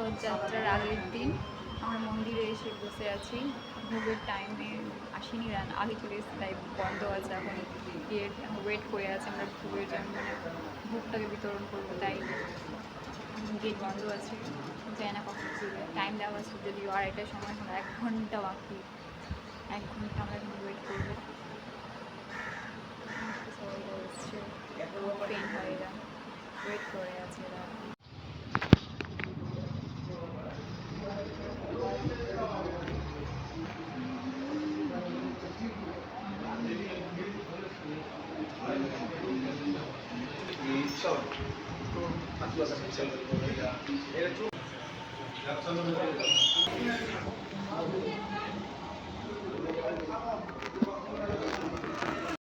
রথযাত্রার আগের দিন আমরা মন্দিরে এসে বসে আছি। ভোগের টাইমে আসেনি, আগে চলে এসে তাই বন্ধ আছে এখন। গিয়ে ওয়েট করে আছে আমরা ভোগের জন্য, মানে ভোগটাকে বিতরণ করবো, তাই গেট বন্ধ আছে। জানি না কখন খুলবে, টাইম দেওয়া আছে যদিও 2:30টার সময়, এখন 1 ঘন্টা বাকি। 1 ঘন্টা আমরা এখন ওয়েট করবো। সবাই এসছে, পেন হয় এরা, ওয়েট করে আছে এরা।